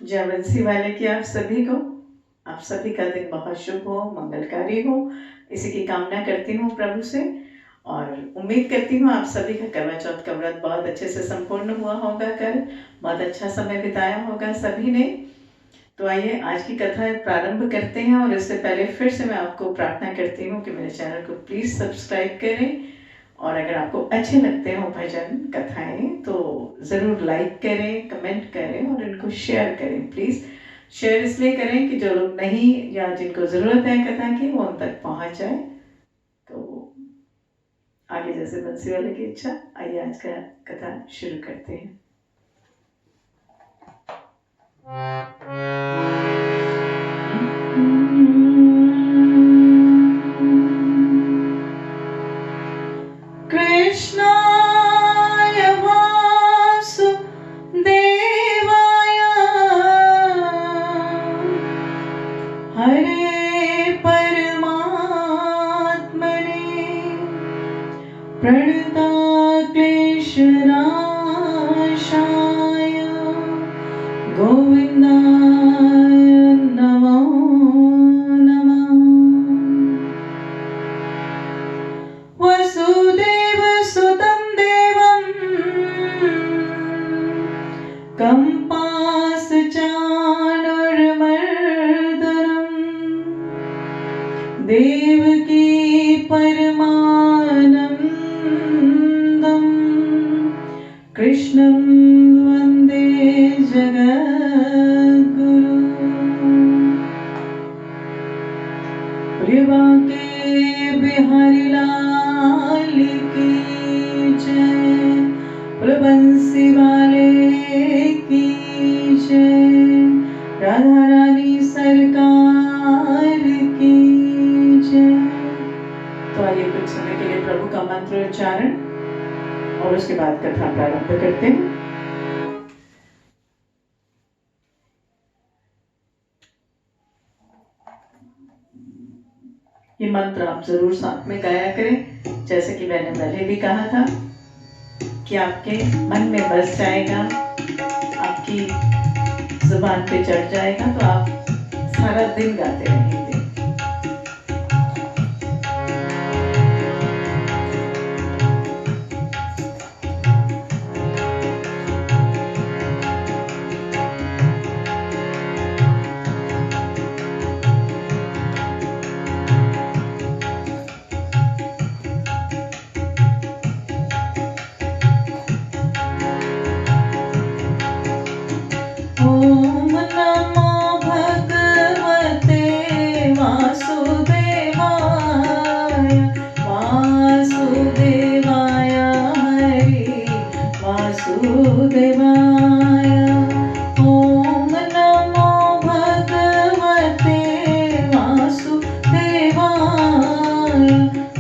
जय बंसी वाले की आप सभी को, आप सभी का दिन बहुत शुभ हो, मंगलकारी हो, इसी की कामना करती हूँ प्रभु से। और उम्मीद करती हूँ आप सभी का करवा चौथ का व्रत बहुत अच्छे से संपूर्ण हुआ होगा। कल बहुत अच्छा समय बिताया होगा सभी ने। तो आइए आज की कथा प्रारंभ करते हैं। और इससे पहले फिर से मैं आपको प्रार्थना करती हूँ कि मेरे चैनल को प्लीज़ सब्सक्राइब करें, और अगर आपको अच्छे लगते हो भजन कथाएं तो ज़रूर लाइक करें, कमेंट करें और इनको शेयर करें। प्लीज़ शेयर इसलिए करें कि जो लोग नहीं या जिनको ज़रूरत है कथा की वो उन तक पहुंच जाए। तो आगे जैसे बंसी वाले की इच्छा, आइए आज का कथा शुरू करते हैं। कृष्णाय वासुदेवाय हरे परमात्मने प्रणताक्लेशनाशाय गोविन्दाय नमो नमः। वसुदेवसुतं देवं कंपासचाणूरमर्दनं देवकी परमानन्दं कृष्णं वन्दे जगद्गुरुं। प्रियबाके बिहारी लाल की जय, बंसी वाले की जय, राधा रानी सरकार की जय। तो आइए कुछ समय के लिए प्रभु का मंत्र उच्चारण और उसके बाद कथा प्रारंभ करते हैं। ये मंत्र आप जरूर साथ में गाया करें, जैसे कि मैंने पहले भी कहा था कि आपके मन में बस जाएगा, आपकी जुबान पे चढ़ जाएगा, तो आप सारा दिन गाते रहेंगे। ओम नमो भगवते वासुदेवाय, वासुदेवाय हरि वासुदेवाय। ओम नमो भगवते वासुदेवाय,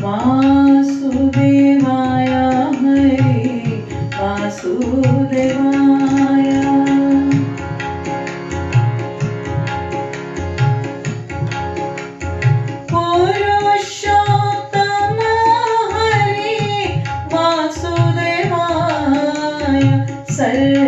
वासुदेवाय हरि वासुदेवाय। पुरुषोत्तम हरि वासुदेवाय, सर्व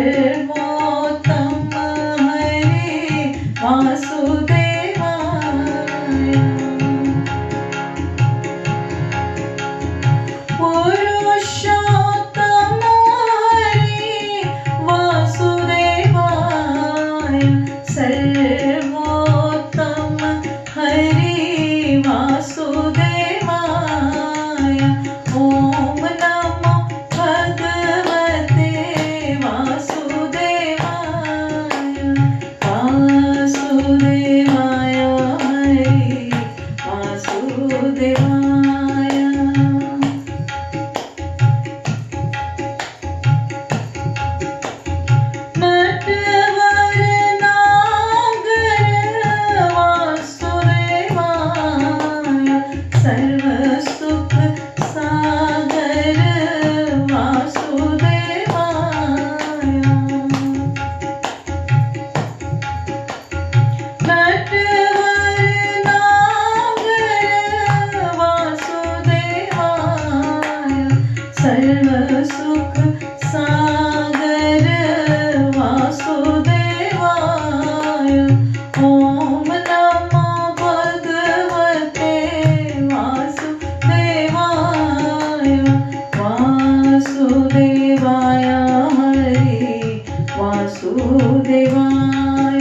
वासुदेवाय।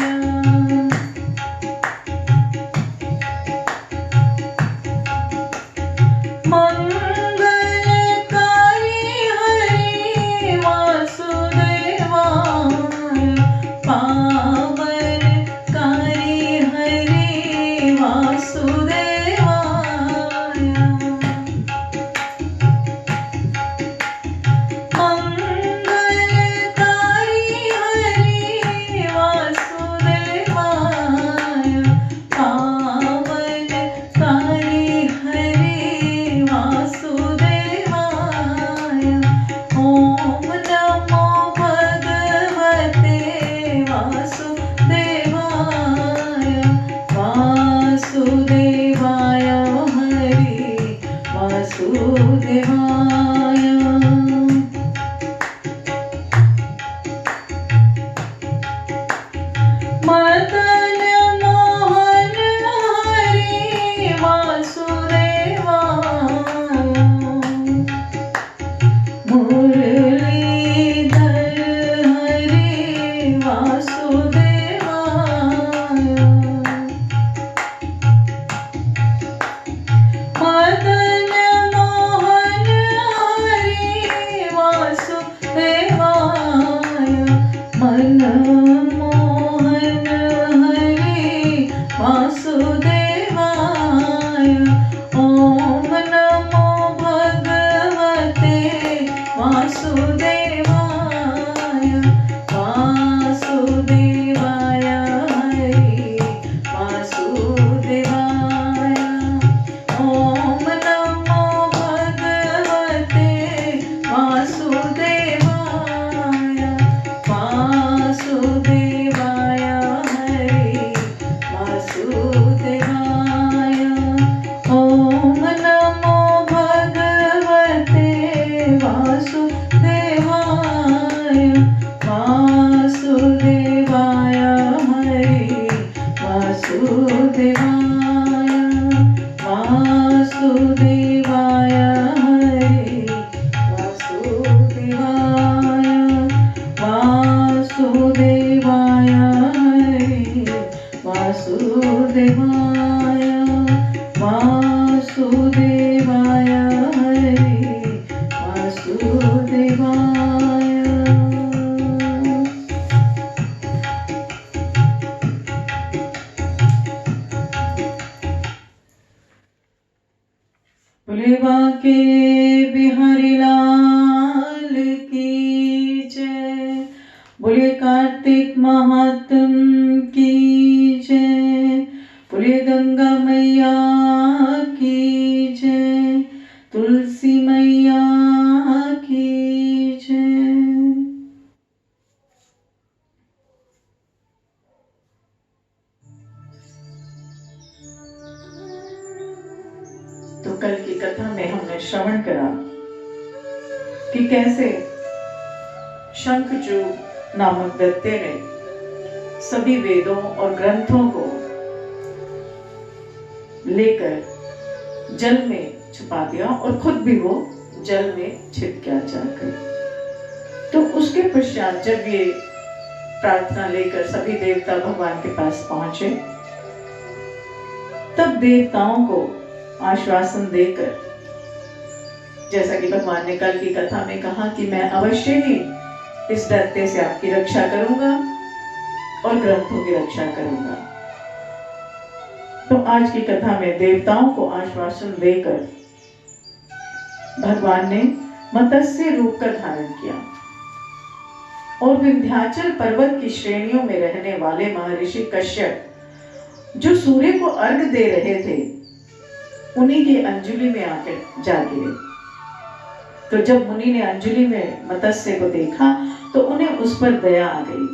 मंगलकारी हरि वासुदेवाय, पावनकारी हरि वासुदेवाय। मंगलकारी हरि वासुदेवाय, पावनकारी हरि वासुदेवाय। ओम नमो भगवते वासुदेवाय, वासुदेवाय हरि वासुदेवाय। मदन मोहन हरि वासुदेवाय, मुरलीधर हरि वासुदेवाय। मदन मोहन हरि वासुदेवाय, मनमोहन हरि वासुदेवाय। ओम नमो भगवते वासुदेवाय, वासुदेवाय हरि वासुदेवाय। ओम नमो भगवते वासुदेवाय, वासुदेवाय हरि वासुदेवाय। ओम नमो भगवते वासुदेवाय, वासुदेवाय हरि वासुदेवाय। वासुदेवाय हरि वासुदेवाय, वासुदेवाय हरि वासुदेवाय, वासुदेवाय हरि वासुदेवाय। बोले बांके बिहारी लाल की जय, बोले कार्तिक महात्म की जय, बोले गंगा मैया की जय, तुलसी मैया की जय। तो कल की कथा में हमने श्रवण करा कि कैसे शंखचूड़ नामक दैत्य ने सभी वेदों और ग्रंथों को लेकर जल में छुपा दिया और खुद भी वो जल में छिप गया जाकर। तो उसके पश्चात जब ये प्रार्थना लेकर सभी देवता भगवान के पास पहुंचे, तब देवताओं को आश्वासन देकर, जैसा कि भगवान ने कल की कथा में कहा कि मैं अवश्य ही इस दैत्य से आपकी रक्षा करूंगा और ग्रंथों की रक्षा करूंगा। तो आज की कथा में देवताओं को आश्वासन देकर भगवान ने मत्स्य रूप का धारण किया और विंध्याचल पर्वत की श्रेणियों में रहने वाले महर्षि कश्यप, जो सूर्य को अर्घ दे रहे थे, उन्हीं की अंजलि में आकर जा गिरे। तो जब मुनि ने अंजलि में मत्स्य को देखा तो उन्हें उस पर दया आ गई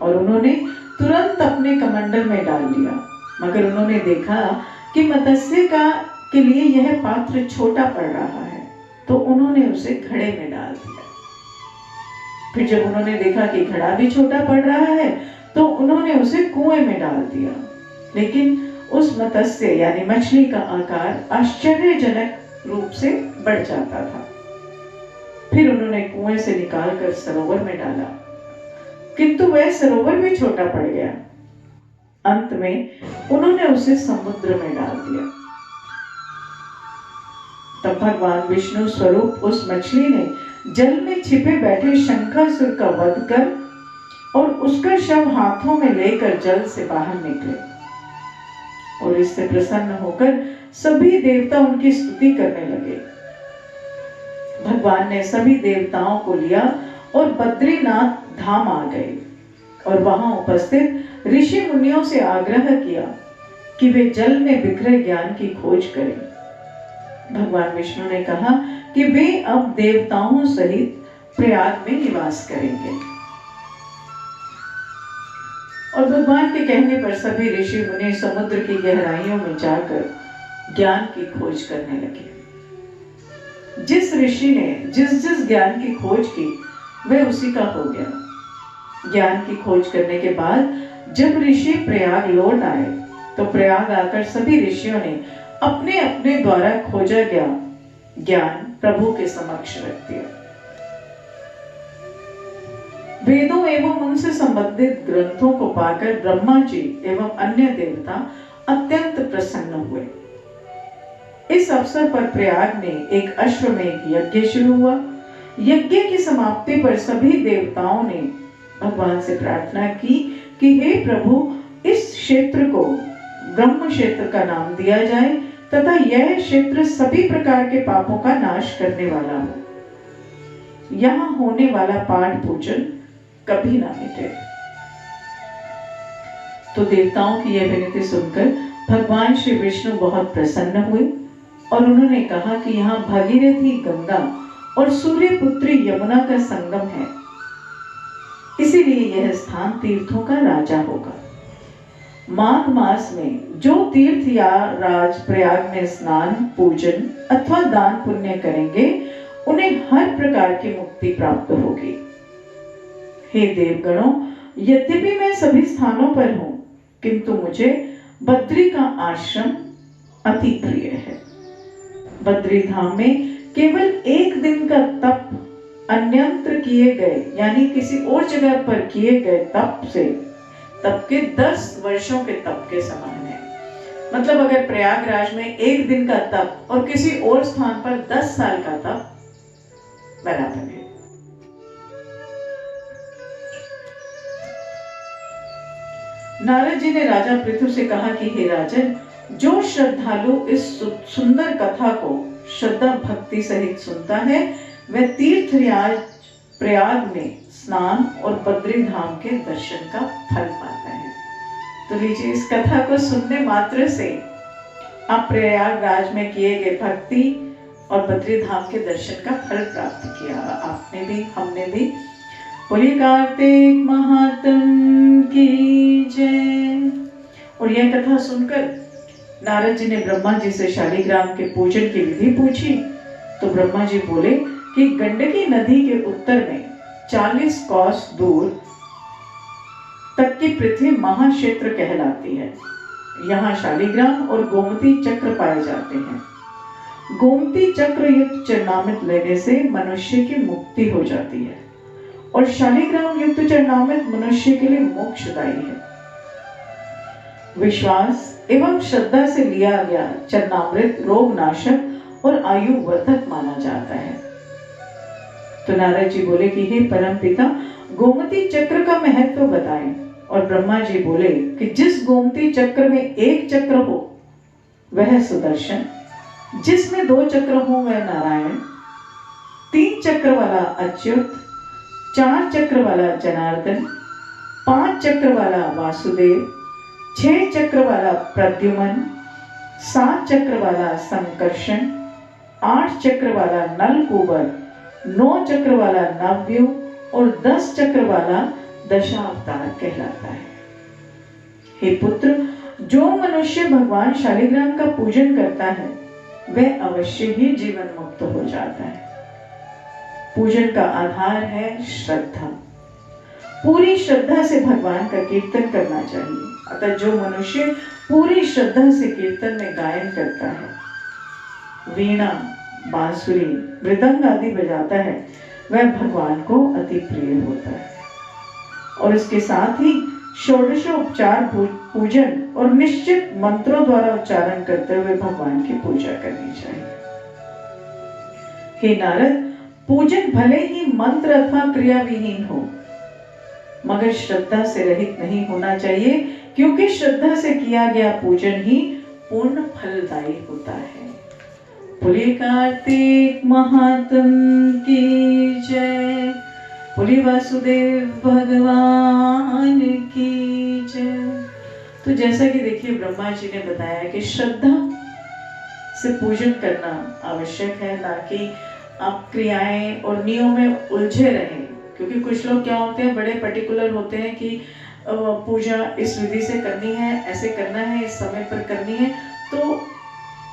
और उन्होंने तुरंत अपने कमंडल में डाल लिया। मगर उन्होंने देखा कि मत्स्य के लिए यह पात्र छोटा पड़ रहा है, तो उन्होंने उसे घड़े में डाल दिया। फिर जब उन्होंने देखा कि घड़ा भी छोटा पड़ रहा है, तो उन्होंने उसे कुएं में डाल दिया। लेकिन उस मत्स्य यानी मछली का आकार आश्चर्यजनक रूप से बढ़ जाता था। फिर उन्होंने कुएं से निकालकर सरोवर में डाला किंतु वह सरोवर भी छोटा पड़ गया। अंत में उन्होंने उसे समुद्र में डाल दिया। तब भगवान विष्णु स्वरूप उस मछली ने जल में छिपे बैठे शंखासुर का वध कर और उसका शव हाथों में लेकर जल से बाहर निकले और इससे प्रसन्न होकर सभी देवता उनकी स्तुति करने लगे। भगवान ने सभी देवताओं को लिया और बद्रीनाथ धाम आ गए और वहां उपस्थित ऋषि मुनियों से आग्रह किया कि वे जल में बिखरे ज्ञान की खोज करें। भगवान विष्णु ने कहा कि वे अब देवताओं सहित प्रयाग में निवास करेंगे और भगवान के कहने पर सभी ऋषि मुनि समुद्र की गहराइयों में जाकर ज्ञान की खोज करने लगे। जिस ऋषि ने जिस जिस ज्ञान की खोज की वह उसी का हो गया। ज्ञान की खोज करने के बाद जब ऋषि प्रयाग लौट आए तो प्रयाग आकर सभी ऋषियों ने अपने अपने द्वारा खोजा गया ज्ञान प्रभु के समक्ष रख दिया। वेदों एवं उनसे संबंधित ग्रंथों को पाकर ब्रह्मा जी एवं अन्य देवता अत्यंत प्रसन्न हुए। इस अवसर पर प्रयाग में एक अश्वमेध यज्ञ शुरू हुआ। यज्ञ की समाप्ति पर सभी देवताओं ने भगवान से प्रार्थना की कि हे प्रभु, इस क्षेत्र को ब्रह्म क्षेत्र का नाम दिया जाए तथा यह क्षेत्र सभी प्रकार के पापों का नाश करने वाला हो। यहाँ होने वाला पाठ पूजन कभी ना मिटे। तो देवताओं की यह विनती सुनकर भगवान श्री विष्णु बहुत प्रसन्न हुए और उन्होंने कहा कि यहाँ भागीरथी गंगा और सूर्यपुत्री यमुना का संगम है, इसीलिए यह स्थान तीर्थों का राजा होगा। माघ मास में जो तीर्थ या राज प्रयाग में स्नान, पूजन अथवा दान पुण्य करेंगे उन्हें हर प्रकार की मुक्ति प्राप्त होगी। हे देवगणों, यद्यपि मैं सभी स्थानों पर हूं किंतु मुझे बद्री का आश्रम अति प्रिय है। बद्री धाम में केवल एक दिन का तप अन्यंत्र किए गए यानी किसी और जगह पर किए गए तप के 10 वर्षों के तप के समान है। मतलब अगर प्रयागराज में एक दिन का तप और किसी और स्थान पर 10 साल का तप बराबर है। नारद जी ने राजा पृथु से कहा कि हे राजन, जो श्रद्धालु इस सुंदर कथा को श्रद्धा भक्ति सहित सुनता है वह तीर्थराज प्रयाग में स्नान और बद्री धाम के दर्शन का फल पाता है। तो लीजिए, इस कथा को सुनने मात्र से आप प्रयागराज में किए गए भक्ति और बद्री धाम के दर्शन का फल प्राप्त किया। आपने भी, हमने भी। बोलिए कार्तिक महात्म की जय। और यह कथा सुनकर नारद जी ने ब्रह्मा जी से शालिग्राम के पूजन की विधि पूछी तो ब्रह्मा जी बोले कि गंडकी नदी के उत्तर में 40 कोस दूर तक की पृथ्वी महाक्षेत्र कहलाती है। यहाँ शालिग्राम और गोमती चक्र पाए जाते हैं। गोमती चक्र युक्त चरणामृत लेने से मनुष्य की मुक्ति हो जाती है और शालिग्राम युक्त चरणामृत मनुष्य के लिए मोक्षदायी है। विश्वास एवं श्रद्धा से लिया गया चरणामृत रोग नाशक और आयु वर्धक माना जाता है। तो नारद जी बोले कि हे परम पिता, गोमती चक्र का महत्व बताएं। और ब्रह्मा जी बोले कि जिस गोमती चक्र में एक चक्र हो वह सुदर्शन, जिसमें 2 चक्र हो वह नारायण, 3 चक्र वाला अच्युत, 4 चक्र वाला जनार्दन, 5 चक्र वाला वासुदेव, 6 चक्र वाला प्रद्युमन, 7 चक्र वाला संकर्षण, 8 चक्र वाला नलकूबर, 9 चक्र वाला नवव्यू और 10 चक्र वाला दशावतार कहलाता है। हे पुत्र, जो मनुष्य भगवान शालिग्राम का पूजन करता है वह अवश्य ही जीवन मुक्त हो जाता है। पूजन का आधार है श्रद्धा। पूरी श्रद्धा से भगवान का कीर्तन करना चाहिए। अतः जो मनुष्य पूरी श्रद्धा से कीर्तन में गायन करता है, वीणा, बांसुरी, मृदंग आदि बजाता है, वह भगवान को अति प्रिय होता है। और और इसके साथ ही षोडशोपचार पूजन और निश्चित मंत्रों द्वारा उच्चारण करते हुए भगवान की पूजा करनी चाहिए। हे नारद, पूजन भले ही मंत्र अथवा क्रिया विहीन हो, मगर श्रद्धा से रहित नहीं होना चाहिए, क्योंकि श्रद्धा से किया गया पूजन ही पूर्ण फलदायी होता है। बोलिए कार्तिक महात्म की जय, बोलिए वासुदेव भगवान की जय। तो जैसा कि देखिए ब्रह्मा जी ने बताया कि श्रद्धा से पूजन करना आवश्यक है, ना कि आप क्रियाएं और नियमों में उलझे रहें। क्योंकि कुछ लोग क्या होते हैं, बड़े पर्टिकुलर होते हैं कि पूजा इस विधि से करनी है, ऐसे करना है, इस समय पर करनी है। तो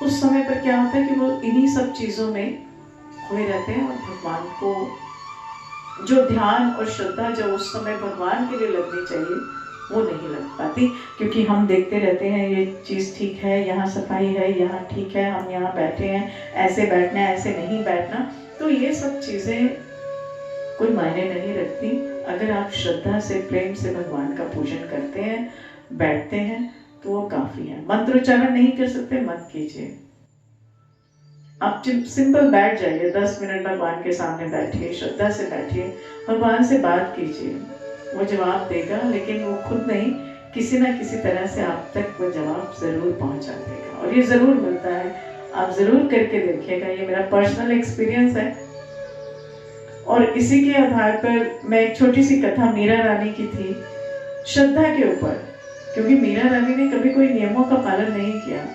उस समय पर क्या होता है कि वो इन्हीं सब चीजों में खोए रहते हैं और भगवान को जो ध्यान और श्रद्धा जो उस समय भगवान के लिए लगनी चाहिए वो नहीं लग पाती। क्योंकि हम देखते रहते हैं ये चीज़ ठीक है, यहाँ सफाई है, यहाँ ठीक है, हम यहाँ बैठे हैं, ऐसे बैठना है, ऐसे नहीं बैठना। तो ये सब चीज़ें कोई मायने नहीं रखती। अगर आप श्रद्धा से, प्रेम से भगवान का पूजन करते हैं, बैठते हैं, तो वो काफ़ी है। मंत्रोच्चारण नहीं कर सकते, मत कीजिए। आप सिंपल बैठ जाइए, 10 मिनट भगवान के सामने बैठिए, श्रद्धा से बैठिए, भगवान से बात कीजिए, वो जवाब देगा। लेकिन वो खुद नहीं, किसी ना किसी तरह से आप तक वो जवाब जरूर पहुंचा देगा और ये जरूर मिलता है। आप जरूर करके देखिएगा, ये मेरा पर्सनल एक्सपीरियंस है। और इसी के आधार पर मैं एक छोटी सी कथा मीरा रानी की थी, श्रद्धा के ऊपर। क्योंकि मीरा रानी ने कभी कोई नियमों का पालन नहीं किया।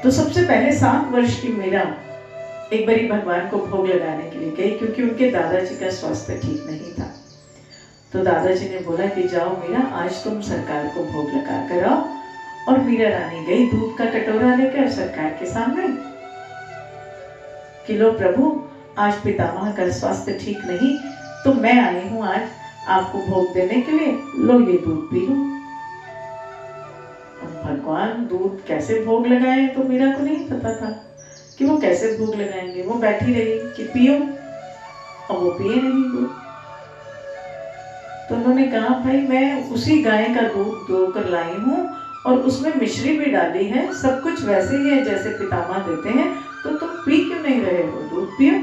तो सबसे पहले 7 वर्ष की मीरा एक बारी भगवान को भोग लगाने के लिए गई, क्योंकि उनके दादाजी का स्वास्थ्य ठीक नहीं था। तो दादाजी ने बोला कि जाओ मीरा, आज तुम सरकार को भोग लगा कर आओ। और मीरा रानी गई दूध का कटोरा लेकर सरकार के सामने कि लो प्रभु, आज पितामह का स्वास्थ्य ठीक नहीं, तो मैं आई हूं आज आपको भोग देने के लिए, लो ये दूध पी लो। भगवान दूध कैसे भोग लगाए तो मीरा को नहीं पता था कि वो कैसे भोग लगाएंगे। वो बैठी रही कि पियो, और वो पिए नहीं दूध। तो उन्होंने कहा भाई मैं उसी गाय का दूध धोकर लाई हूँ और उसमें मिश्री भी डाली है, सब कुछ वैसे ही है जैसे पितामह देते हैं, तो तुम पी क्यों नहीं रहे हो, दूध पियो।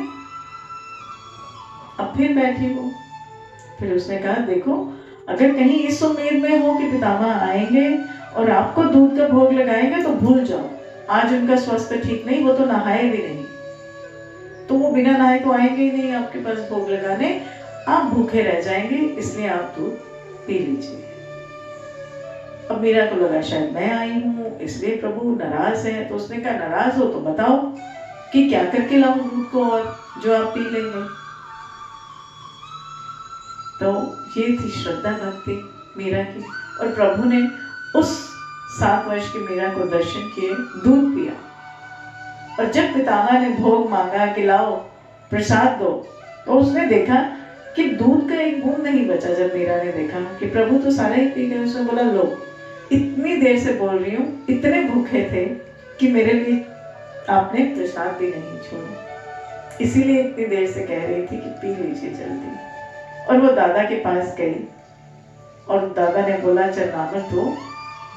अब फिर बैठी वो, फिर उसने कहा देखो, अगर कहीं इस उम्मीद में हो कि पितामह आएंगे और आपको दूध का भोग लगाएंगे तो भूल जाओ, आज उनका स्वास्थ्य ठीक नहीं, वो तो नहाए भी नहीं, तो वो बिना नहाए तो आएंगे ही नहीं आपके पास भोग लगाने, आप भूखे रह जाएंगे, इसलिए आप दूध पी लीजिए। अब मीरा को लगा शायद मैं आई हूँ इसलिए प्रभु नाराज है। तो उसने कहा नाराज हो तो बताओ कि क्या करके लाऊं दूध को और जो आप पी लेंगे। तो ये थी श्रद्धा भक्ति मीरा की। और प्रभु ने उस 7 वर्ष की मीरा को दर्शन किए, दूध पिया। और जब पितामह ने भोग मांगा कि लाओ प्रसाद दो, तो उसने देखा कि दूध का एक बूंद नहीं बचा। जब मीरा ने देखा कि प्रभु तो सारा ही पी गए, उसने बोला लो, इतनी देर से बोल रही हूँ, इतने भूखे थे कि मेरे लिए आपने प्रसाद भी नहीं छोड़ा, इसीलिए इतनी देर से कह रही थी कि पी लीजिए जल्दी। और वो दादा के पास गई और दादा ने बोला चल नामक दो,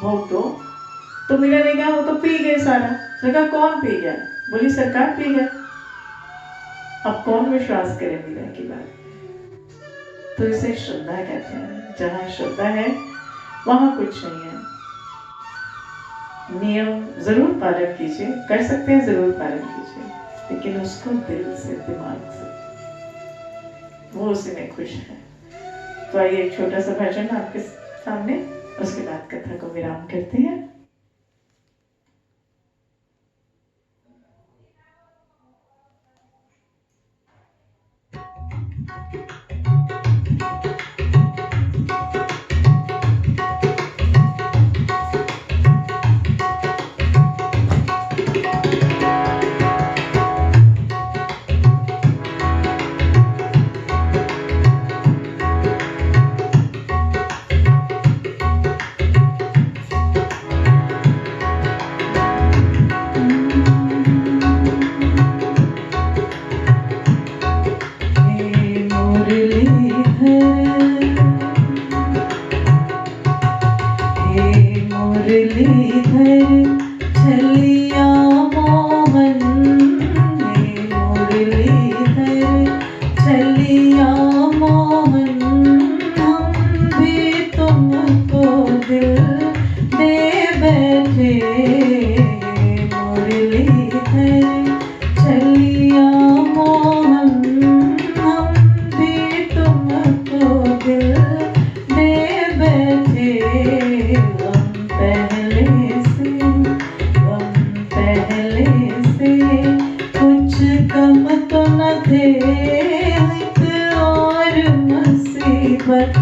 भोग दो। तो मीरा ने कहा वो तो पी गए सारा। लगा कौन पी गया? बोली सरकार पी गया। अब कौन विश्वास करे मीरा की बात? तो इसे श्रद्धा कहते हैं। जहाँ श्रद्धा है वहां कुछ नहीं है। नियम जरूर पालन कीजिए, कर सकते हैं जरूर पालन कीजिए, लेकिन उसको दिल से, दिमाग से, वो उसी में खुश है। तो आइए एक छोटा सा भजन आपके सामने, उसके बाद कथा को विराम करते हैं।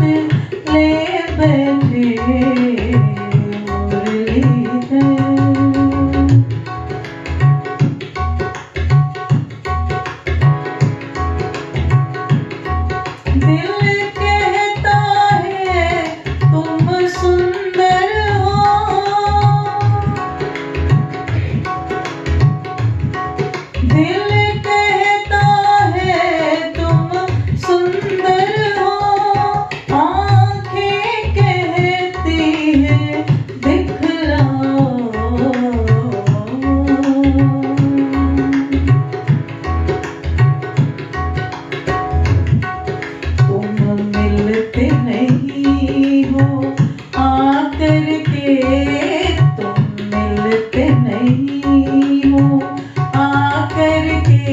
ले बैठे मुरलीधर। दिल कहता है तुम सुंदर हो, दिल कहता है तुम सुंदर हो, आंखें कहती है दिखलाओ। तुम मिलते नहीं हो आकर के, तुम मिलते नहीं हो आकर के,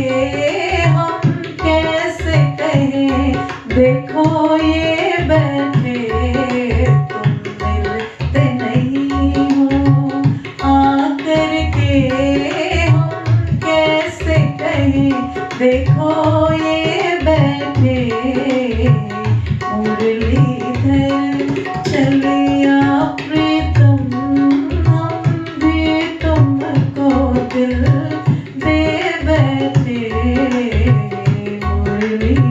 हम कैसे कहें देखो ये बैठे। तुम मिलते नहीं हो आकर के, हम कैसे कहें देखो ये बैठे मुरलीधर। चलिया प्रीतम हम भी तुमको दिल दे बैठे मुरलीधर।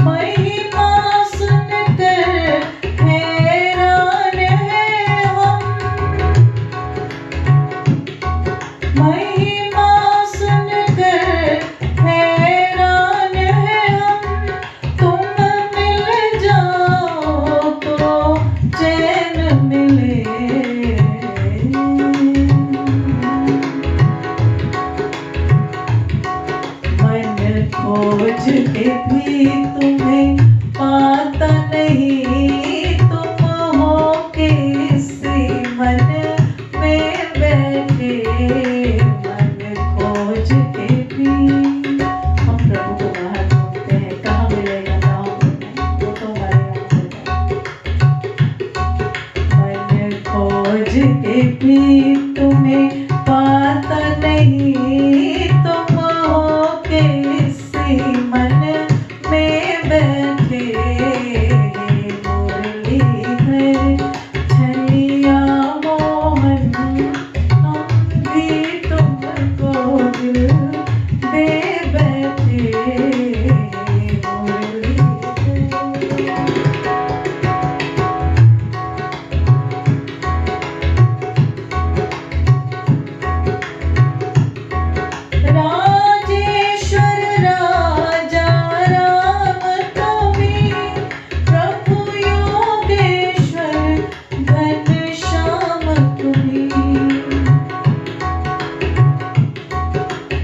महिमा सुनकर हैरान हैं हम, महिमा सुनकर हैरान हैं हम। तुम मिल जाओ तो चैन मिले, मन खोज के भी तुम्हें पाता नहीं। तुम हो किसी मन में बैठे, मन खोज के भी। हम प्रभु को बाहर ढूंढते हैं, कहाँ मिलेगा कहाँ मिलेगा, वो तो हमारे यहाँ होता है। मन खोज के भी तुम्हें पाता नहीं। तुम हो किसी मन में बैठे मुरलीधर। छलिया मोहन हम भी तुमको दिल दे बैठे मुरलीधर। राजेश्वर राजा राम तुम्हीं, प्रभु योगेश्वर घनश्याम तुम्हीं।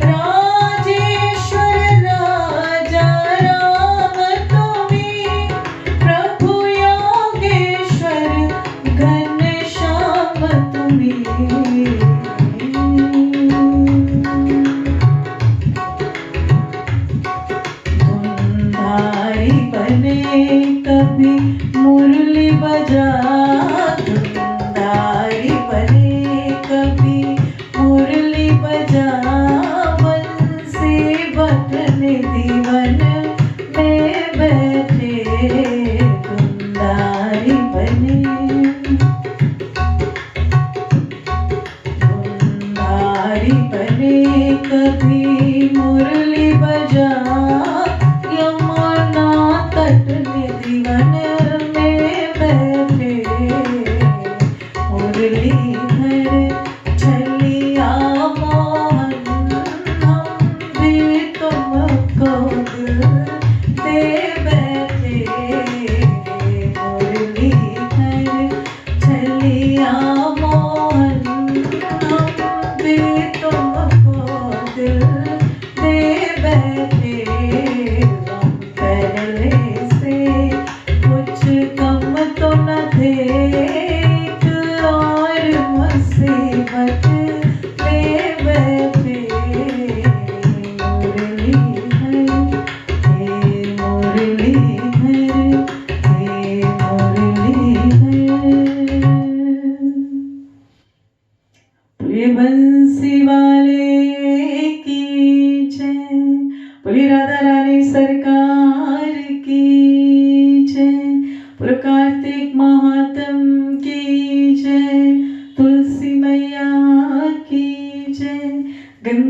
राजेश्वर राजा राम तुम्हीं, प्रभु योगेश्वर घनश्याम तुम्हीं। धुनधारी बने कभी मुरली बजा, धुनधारी बने कभी मुरली बजा। बंसी बटने दीवन में बैठे धुनधारी बने, धुनधारी बने कभी मुरली बजा। यमुना तट निधिवन में बैठे मुरलीधर। छलिया मोहन हम भी तुमको दिल दे बैठे मुरलीधर। छलिया मोहन हम भी तुमको दिल दे बैठे। हम पहले से कुछ कम तो न थे, एक और मुसीबत ले बैठे मुरलीधर। हे मुरलीधर, हे मुरलीधर। प्रिय बंसी वाले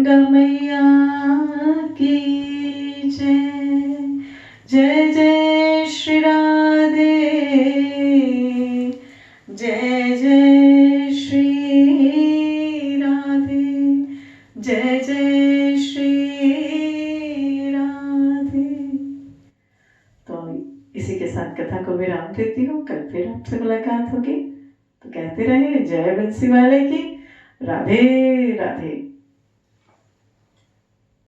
गंगा मैया की जय। जय जय श्री राधे, जय जय श्री राधे, जय जय श्री राधे। तो इसी के साथ कथा को विराम देती हूँ। कल फिर आपसे मुलाकात होगी, तो कहते रहे जय बंसी वाले की। राधे राधे।